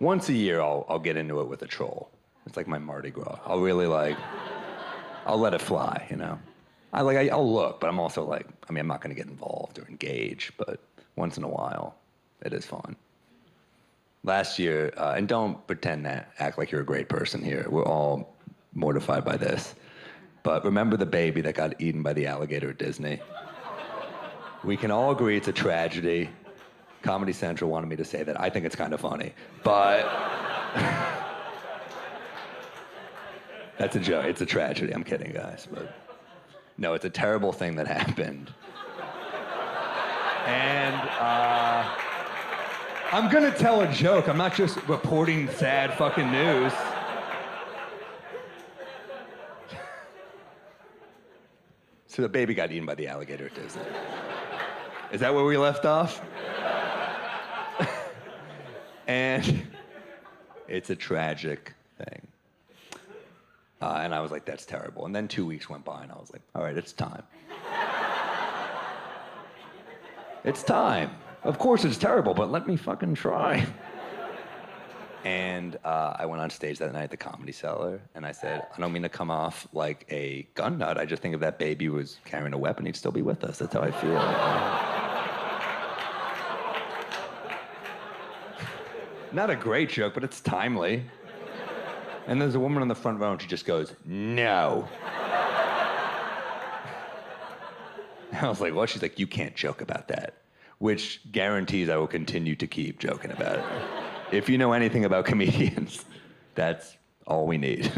once a year, I'll get into it with a troll. It's like my Mardi Gras. I'll really I'll let it fly, you know? I'll look, but I'm also like, I mean, I'm not gonna get involved or engage, but once in a while, it is fun. Last year, and don't pretend that, act like you're a great person here. We're all mortified by this. But remember the baby that got eaten by the alligator at Disney? We can all agree it's a tragedy. Comedy Central wanted me to say that. I think it's kind of funny, but that's a joke. It's a tragedy. I'm kidding, guys, but no, it's a terrible thing that happened. And I'm gonna tell a joke. I'm not just reporting sad fucking news. So the baby got eaten by the alligator at Disney. Is that where we left off? And it's a tragic thing. And I was like, that's terrible. And then 2 weeks went by and I was like, all right, it's time. It's time. Of course it's terrible, but let me fucking try. And I went on stage that night at the Comedy Cellar, and I said, I don't mean to come off like a gun nut. I just think if that baby was carrying a weapon, he'd still be with us. That's how I feel. Not a great joke, but it's timely. And there's a woman on the front row, and she just goes, no. I was like, what? She's like, you can't joke about that. Which guarantees I will continue to keep joking about it. If you know anything about comedians, that's all we need.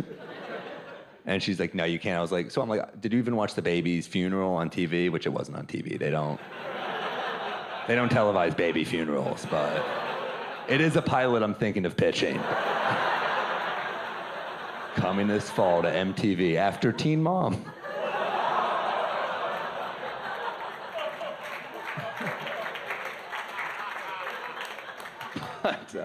And she's like, no, you can't. I was like, so I'm like, did you even watch the baby's funeral on TV? Which it wasn't on TV. They don't televise baby funerals, but it is a pilot I'm thinking of pitching. Coming this fall to MTV after Teen Mom. But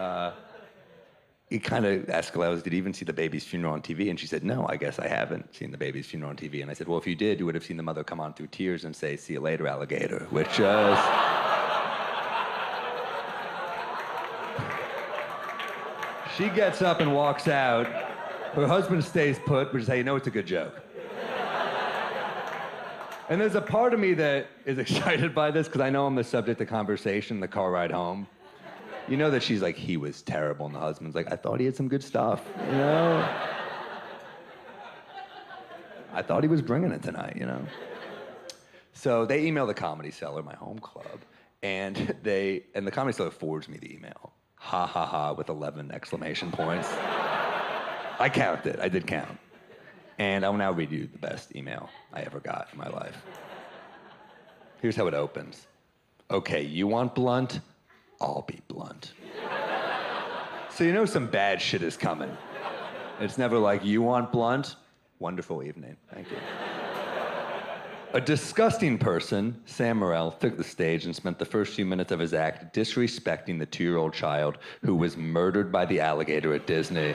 it kind of escalated. Did you even see the baby's funeral on TV? And she said, no, I guess I haven't seen the baby's funeral on TV. And I said, well, if you did, you would have seen the mother come on through tears and say, see you later, alligator, which is... She gets up and walks out. Her husband stays put, which is how you know it's a good joke. And there's a part of me that is excited by this because I know I'm the subject of conversation, the car ride home. You know that she's like, he was terrible, and the husband's like, I thought he had some good stuff, you know? I thought he was bringing it tonight, you know? So they email the Comedy Cellar, my home club, and the Comedy Cellar forwards me the email. Ha ha ha, with 11 exclamation points. I counted, I did count. And I will now read you the best email I ever got in my life. Here's how it opens. Okay, you want blunt? I'll be blunt. So you know some bad shit is coming. It's never like, you want blunt? Wonderful evening, thank you. A disgusting person, Sam Morril, took the stage and spent the first few minutes of his act disrespecting the 2-year-old child who was murdered by the alligator at Disney.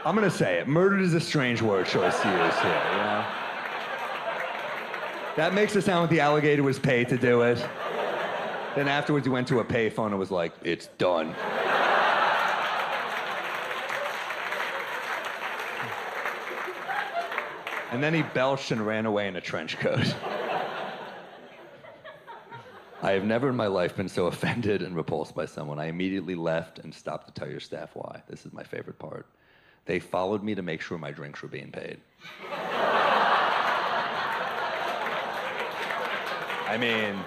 I'm gonna say it, murdered is a strange word choice to use here, you know? That makes it sound like the alligator was paid to do it. Then afterwards he went to a payphone and was like, it's done. And then he belched and ran away in a trench coat. I have never in my life been so offended and repulsed by someone. I immediately left and stopped to tell your staff why. This is my favorite part. They followed me to make sure my drinks were being paid. I mean,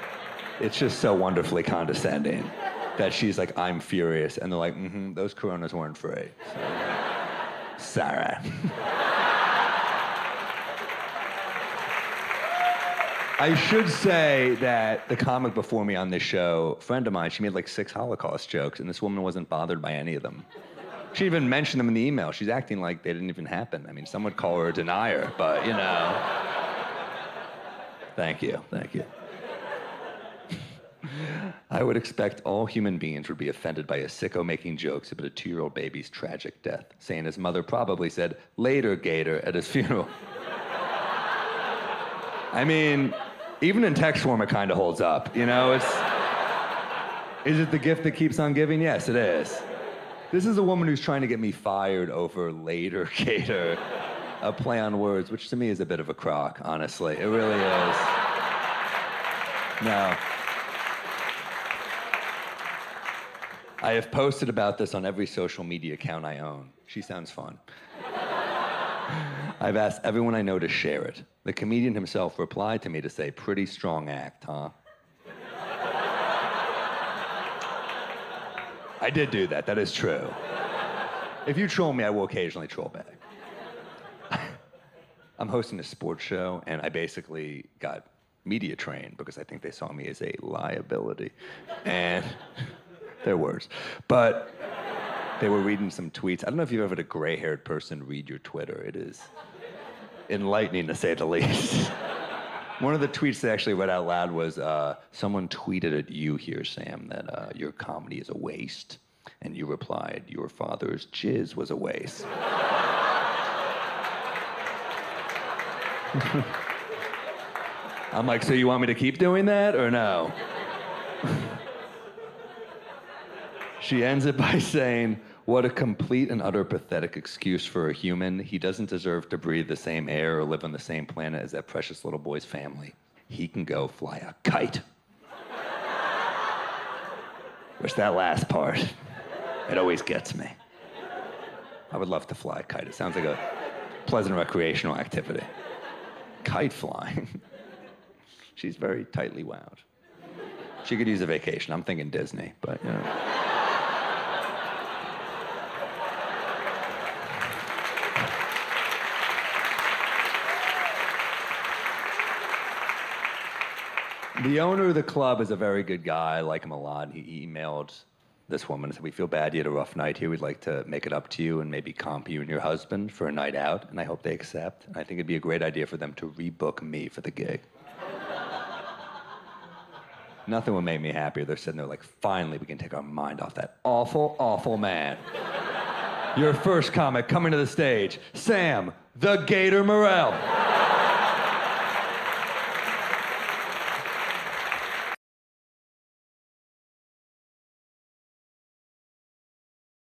it's just so wonderfully condescending that she's like, I'm furious. And they're like, those Coronas weren't free. So, Sarah. I should say that the comic before me on this show, a friend of mine, she made like 6 Holocaust jokes, and this woman wasn't bothered by any of them. She even mentioned them in the email. She's acting like they didn't even happen. I mean, some would call her a denier, but you know. Thank you. I would expect all human beings would be offended by a sicko making jokes about a 2-year-old baby's tragic death, saying his mother probably said, later, Gator, at his funeral. I mean, even in text form, it kind of holds up. You know, Is it the gift that keeps on giving? Yes, it is. This is a woman who's trying to get me fired over later Gator. A play on words, which to me is a bit of a crock, honestly. It really is. No. I have posted about this on every social media account I own. She sounds fun. I've asked everyone I know to share it. The comedian himself replied to me to say, pretty strong act, huh? I did do that. That is true. If you troll me, I will occasionally troll back. I'm hosting a sports show, and I basically got media trained because I think they saw me as a liability. And they're worse. But they were reading some tweets. I don't know if you've ever had a gray-haired person read your Twitter. It is enlightening, to say the least. One of the tweets they actually read out loud was, someone tweeted at you here, Sam, that your comedy is a waste. And you replied, your father's jizz was a waste. I'm like, so you want me to keep doing that or no? She ends it by saying, what a complete and utter pathetic excuse for a human. He doesn't deserve to breathe the same air or live on the same planet as that precious little boy's family. He can go fly a kite. Which that last part, it always gets me. I would love to fly a kite. It sounds like a pleasant recreational activity. Kite flying. She's very tightly wound. She could use a vacation. I'm thinking Disney, but you know. The owner of the club is a very good guy. I like him a lot. He emailed this woman and said, we feel bad you had a rough night here. We'd like to make it up to you and maybe comp you and your husband for a night out. And I hope they accept. And I think it'd be a great idea for them to rebook me for the gig. Nothing would make me happier. They're sitting there like, finally, we can take our mind off that awful, awful man. Your first comic coming to the stage, Sam, the Gator Morril.